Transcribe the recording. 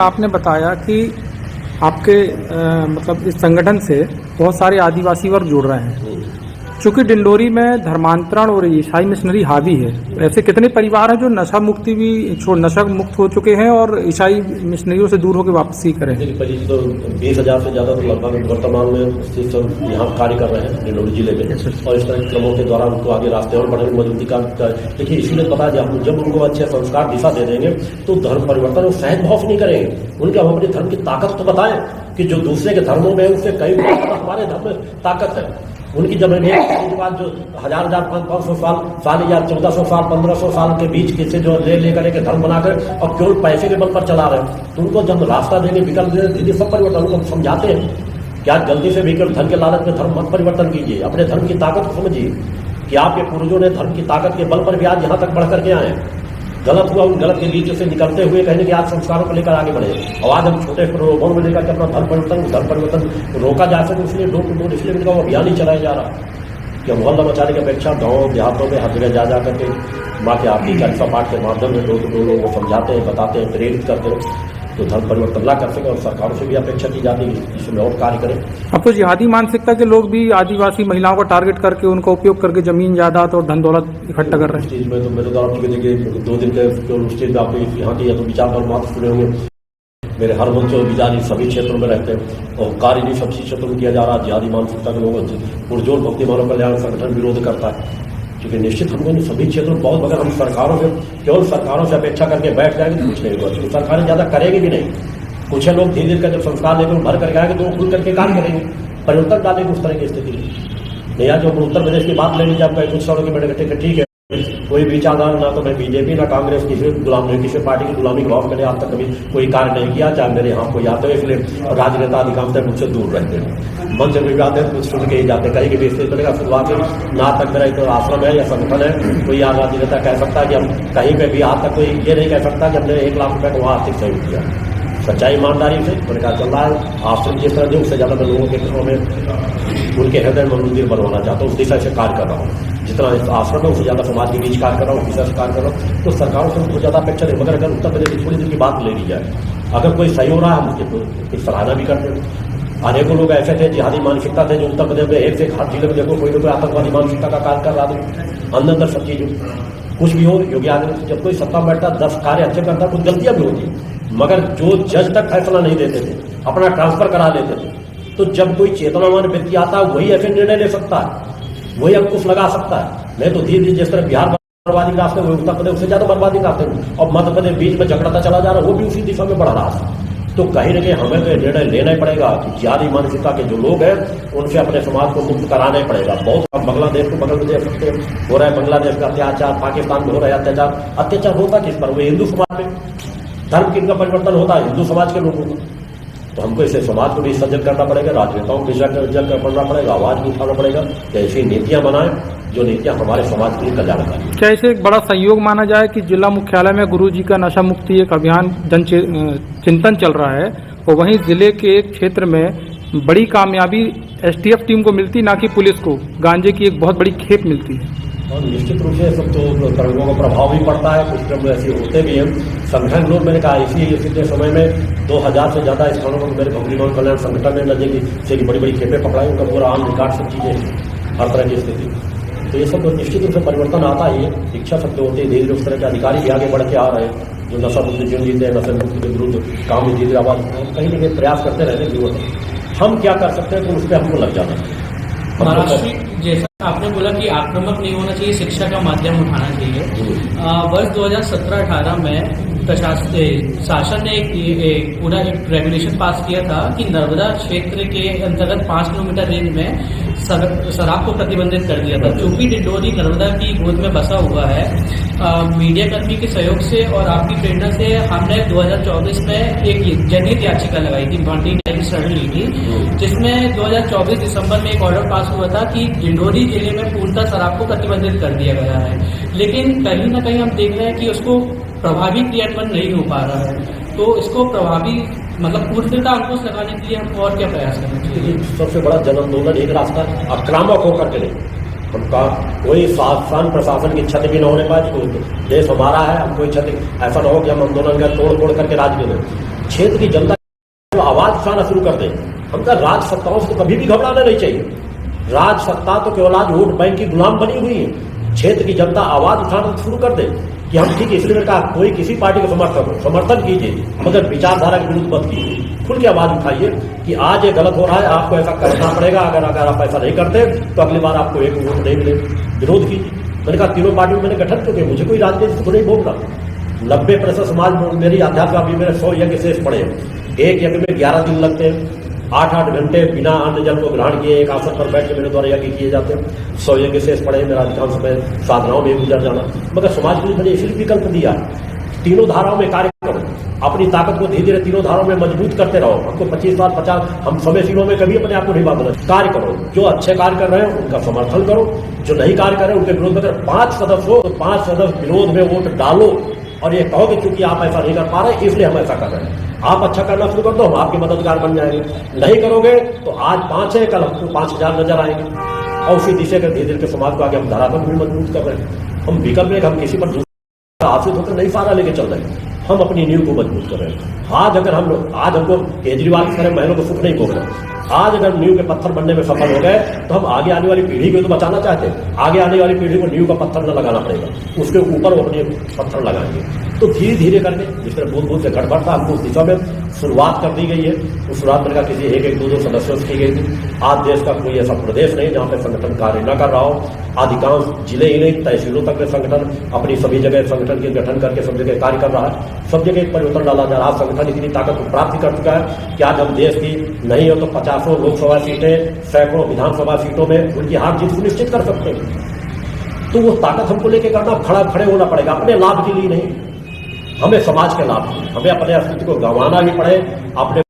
आपने बताया कि आपके मतलब इस संगठन से बहुत सारे आदिवासी वर्ग जुड़ रहे हैं। चूंकि डिंडोरी में धर्मांतरण और ईसाई मिशनरी हावी है, ऐसे कितने परिवार हैं जो नशा मुक्त हो चुके हैं और ईसाई मिशनरियों से दूर होकर वापसी करें? करीब तो 20,000 से ज़्यादा तो लगभग वर्तमान में सब यहाँ कार्य कर रहे हैं डिंडोरी जिले में, और इस तरह के क्रमों के द्वारा उनको आगे रास्ते और बढ़ने में मजबूती का देखिए। इसीलिए पता है जब उनको अच्छे संस्कार दिशा दे देंगे तो धर्म परिवर्तन वो सहज भाव नहीं करेंगे। उनके हम अपने धर्म की ताकत तो बताएं कि जो दूसरे के धर्मों में उससे कई हमारे धर्म में ताकत है। उनकी जब बात जो 1000 500 साल या 1400 साल 1500 साल के बीच किसी जो लेकर एक धर्म बनाकर और केवल पैसे के बल पर चला रहे हैं, तो उनको जब रास्ता देंगे विकल्प देंगे सब परिवर्तन उनको समझाते हैं। क्या जल्दी से विकल्प धर्म के लालच में धर्म मत परिवर्तन कीजिए, अपने धर्म की ताकत को समझिए कि आपके पूर्वजों ने धर्म की ताकत के बल पर भी आज यहाँ तक बढ़ करके आए हैं। गलत हुआ उन गलत के बीच से निकलते हुए कहने कि आज संस्कारों को लेकर आगे बढ़े, और आज हम छोटे प्रलोभन में लेकर के अपना धर्म परिवर्तन रोका जा सके, इसलिए डोर टू डोर इसलिए उनका अभियान ही चलाया जा रहा है कि मोहल्ला बचाने की अपेक्षा गाँव देहातों में हर जगह जा करके माँ के आरती चालीसा पाठ के माध्यम से डोर टू डोर लोगों को समझाते हैं, बताते हैं, प्रेरित करते हैं, तो धर्म परिवर्तन ला कर सके। और सरकारों से भी अपेक्षा की जाती है इसमें और कार्य करें। अब तो जिहादी मानसिकता के लोग भी आदिवासी महिलाओं को टारगेट करके उनका उपयोग करके जमीन जायदाद और धन दौलत इकट्ठा कर रहे हैं। चीज में तो मेरे द्वारा देखिए 2 दिन के स्टेज में आपको यहाँ की या तो विचार पर मात्र सुने होंगे। मेरे हर मंच और विचार सभी क्षेत्रों में रहते हैं और कार्य भी सभी क्षेत्रों में किया जा रहा है। जिहादी मानसिकता के लोगों पुरजोर भक्ति मानव कल्याण संगठन विरोध करता है, क्योंकि निश्चित हमको सभी क्षेत्रों में बहुत, मगर हम सरकारों से केवल सरकारों से अपेक्षा करके बैठ जाएंगे तो कुछ नहीं होगा, क्योंकि सरकारें ज्यादा करेंगी भी नहीं। कुछ लोग धीरे धीरे का जब संस्कार लेकर भर करके आएंगे तो वो खुल करके काम करेंगे, परिवर्तन डालेंगे उस तरह की स्थिति नहीं। आज जो उत्तर प्रदेश की बात लेनी जब कुछ सालों के बैठे ठीक है, कोई विचारधारा ना तो मैं बीजेपी ना कांग्रेस किसी गुलाम नहीं, किसी पार्टी की गुलामी का मैंने आज तक कभी कोई कार्य नहीं किया, चाहे मेरे यहाँ कोई आते हैं, इसलिए राजनेता अधिकांशतः मुझसे दूर रहते हैं। मंच में भी आते हैं कुछ सुन के ही जाते, कहीं भी स्थिति बनेगा शुरुआत ना तक मेरा एक आश्रम है या संगठन है, कोई राजनेता कह सकता है कि हम कहीं पे भी आज तक कोई ये नहीं कह सकता कि हमने 1 लाख रुपए को वहाँ आर्थिक सहयोग किया। सच्चाई ईमानदारी से मैंने कहा चल रहा है आश्रम जिस तरह जो उससे ज्यादा मैं लोगों के घरों में उनके हृदय में मंदिर बनवाना चाहता हूँ, उस दिशा से कार्य कर रहा हूँ। जितना आश्रम है उससे ज्यादा समाज के बीच कार्य कर रहा हूँ, दिशा से कार्य कर रहा हूँ। तो सरकारों से बहुत ज्यादा अपेक्षा नहीं, मगर अगर उत्तर प्रदेश की थोड़ी देर की बात ले ली जाए, अगर कोई सही हो रहा है हम उसकी सराहना भी करते हैं। अनेकों लोग ऐसे थे जिहादी मानसिकता थे जो उत्तर प्रदेश में एक से एक हर जिले में देखो कोई ना कोई आतंकवादी मानसिकता का कार्य कर रहा था। अंदर सब चीज कुछ भी हो, योगी आदित्यनाथ जब कोई सत्ता बैठता 10 कार्य अच्छे करता, कुछ गलतियां भी होती, मगर जो जज तक फैसला नहीं देते थे, अपना ट्रांसफर करा लेते थे। तो जब कोई चेतनावान व्यक्ति आता है वही ऐसे निर्णय ले सकता है, वही अंकुश लगा सकता है। नहीं तो धीरे धीरे जिस तरह बिहार बर्बादी का रास्ते, उत्तर प्रदेश उससे ज्यादा बर्बादी का रास्ते, और मध्य प्रदेश बीच में झगड़ता चला जा रहा है, वो भी उसी दिशा में बढ़ रहा है। तो कहीं न कहीं हमें तो निर्णय लेना ही पड़ेगा कि जिहादी मानसिकता के जो लोग हैं उनसे अपने समाज को मुक्त कराना ही पड़ेगा। बहुत हम बांग्लादेश को बगल में देख सकते हो रहा है, बांग्लादेश का अत्याचार, पाकिस्तान में हो रहा है अत्याचार होता किस पर? वो हिंदू समाज में धर्म किनका परिवर्तन होता है? हिंदू समाज के लोगों को। तो हमको इसे समाज को भी सजग करना पड़ेगा, राजनेताओं को भी सजग करना पड़ेगा, आवाज भी उठाना पड़ेगा कि ऐसी नीतियां बनाएं जो नीतियां हमारे समाज के लिए कल्याणकारी। क्या इसे एक बड़ा सहयोग माना जाए कि जिला मुख्यालय में गुरुजी का नशा मुक्ति एक अभियान चिंतन चल रहा है, और वहीं जिले के एक क्षेत्र में बड़ी कामयाबी STF टीम को मिलती, ना कि पुलिस को गांजे की एक बहुत बड़ी खेप मिलती है? और निश्चित रूप से सब तो तरंगों का प्रभाव भी पड़ता है, कुछ क्रम ऐसे होते भी हैं। संगठन लोग मैंने कहा इसी समय में 2000 से ज्यादा स्थानों पर मेरे भक्ति मानव कल्याण संगठन ने लगेगी से बड़ी बड़ी खेपें पकड़ाई, उनका पूरा आम रिकॉर्ड सब चीजें हर तरह की स्थिति। तो ये सब निश्चित रूप से परिवर्तन आता ही है, इच्छा शक्ति होती है। धीरे धीरे उस तरह के अधिकारी भी आगे बढ़ के आ रहे हैं जो नशा मुक्त जीवन जीते हैं, नशा मुक्त के विरुद्ध काम में धीरे आवाज कहीं ना कहीं प्रयास करते रहने की जरूरत है। हम क्या कर सकते हैं तो उस पर हमको लग जाना है। महाराष्ट्र जैसा आपने बोला कि आक्रामक नहीं होना चाहिए, शिक्षा का माध्यम उठाना चाहिए। वर्ष 2017-18 में शासन ने एक पूरा एक रेगुलेशन पास किया था कि नर्मदा क्षेत्र के अंतर्गत 5 किलोमीटर रेंज में शराब को प्रतिबंधित कर दिया था। चूंकि डिंडोरी नर्मदा की गोद में बसा हुआ है, मीडिया कर्मी के सहयोग से और आपकी प्रेरणा से हमने 2024 में एक जनहित याचिका लगाई थी, भाटी शरण ली थी, जिसमें 2024 दिसंबर में एक ऑर्डर पास हुआ था कि डिंडोरी जिले में पूर्णतः शराब को प्रतिबंधित कर दिया गया है। लेकिन कहीं ना कहीं हम देख रहे हैं कि उसको प्रभावी क्रियान्वयन नहीं हो पा रहा है। तो इसको प्रभावी पूर्णतः अंकुश लगाने के लिए हम और क्या प्रयास करें? सबसे बड़ा जन आंदोलन एक रास्ता आक्रामक होकर के नहीं, उनका कोई शासन प्रशासन की क्षति भी न होने पाए। देश हमारा है, हम कोई क्षति ऐसा न हो कि हम आंदोलन का तोड़ करके राज करें। क्षेत्र की जनता जो आवाज उठाना शुरू कर दे। हम कहा राज सत्ताओं से तो कभी भी घबराना नहीं चाहिए। राज सत्ता तो केवल आज वोट बैंक की गुलाम बनी हुई है। क्षेत्र की जनता आवाज उठाना शुरू कर दे कि हम ठीक है, इसलिए कहा कोई किसी पार्टी का समर्थन कीजिए, मगर विचारधारा के विरुद्ध मत कीजिए। खुल के आवाज उठाइए कि आज ये गलत हो रहा है, आपको ऐसा करना पड़ेगा। अगर आप ऐसा नहीं करते तो अगली बार आपको एक वोट नहीं मिले। विरोध कीजिए। मैंने कहा तीनों पार्टियों में मैंने गठन क्यों किया, मुझे कोई राजनीति को नहीं बोलना। 90% समाज में मेरी अध्यात्म अभी मेरे 100 यज्ञ शेष पड़े। एक यज्ञ में 11 दिन लगते हैं, 8-8 घंटे बिना अन्न जल को ग्रहण किए एक आसन पर बैठ के मेरे द्वारा यज्ञ किए जाते हैं। 100 यज्ञ शेष पड़े। मेरा अधिकांश समय साधनाओं में गुजर जाना, मगर समाज के लिए मैंने इसलिए विकल्प दिया। तीनों धाराओं में कार्य करो, अपनी ताकत को धीरे धीरे तीनों धाराओं में मजबूत करते रहो। हमको 25 साल 50 हम समय सीमाओं में कभी अपने आप को नहीं बांधना। कार्य करो, जो अच्छे कार्य कर रहे हैं उनका समर्थन करो, जो नहीं कार्य कर रहे हैं उनके विरोध में। अगर 5 सदस्य हो तो 5 सदस्य विरोध में वोट डालो और ये कहो कि चूंकि आप ऐसा नहीं कर पा रहे इसलिए हम ऐसा कर रहे हैं। आप अच्छा करना शुरू कर दो, हम आपके मददगार बन जाएंगे। नहीं करोगे तो आज 5 है, कल हमको 5000 नजर आएंगे। और उसी दिशा के धीरे धीरे समाज को आगे हम धरातल भी मजबूत कर रहे हैं। हम विकल्प में हम किसी पर आश्रित होकर नहीं सारा लेके चल रहे हैं, हम अपनी नींव को मजबूत कर रहे हैं। आज अगर हम लोग आज हमको केजरीवाल की तरह महलों को सुख नहीं भोग रहे, आज अगर नींव के पत्थर बनने में सफल हो गए तो हम आगे आने वाली पीढ़ी को तो बचाना चाहते हैं। आगे आने वाली पीढ़ी को नींव का पत्थर न लगाना पड़ेगा, उसके ऊपर वो अपने पत्थर लगाएंगे। तो धीरे धीरे करके जिस तरह बूंद से गड़बड़ था हमको उस दिशा में शुरुआत कर दी गई है। उस शुरुआत में किसी एक 2 सदस्यों से की गई थी। आज देश का कोई ऐसा प्रदेश नहीं जहां पर संगठन कार्य न कर रहा हो। अधिकांश जिले ही नहीं, तहसीलों तक में संगठन अपनी सभी जगह संगठन के गठन करके सब जगह कार्य कर रहा है। सब जगह परिवर्तन डाला जा रहा है। संगठन इतनी ताकत को प्राप्त कर चुका है कि आज हम देश की नहीं हो तो 50 लोकसभा सीटें, सैकड़ों विधानसभा सीटों में उनकी हार जीत सुनिश्चित कर सकते हैं। तो वो ताकत हमको लेके करना, खड़े होना पड़ेगा अपने लाभ के लिए नहीं, हमें समाज के लाभ के लिए। हमें अपने अस्तित्व को गंवाना भी पड़े, अपने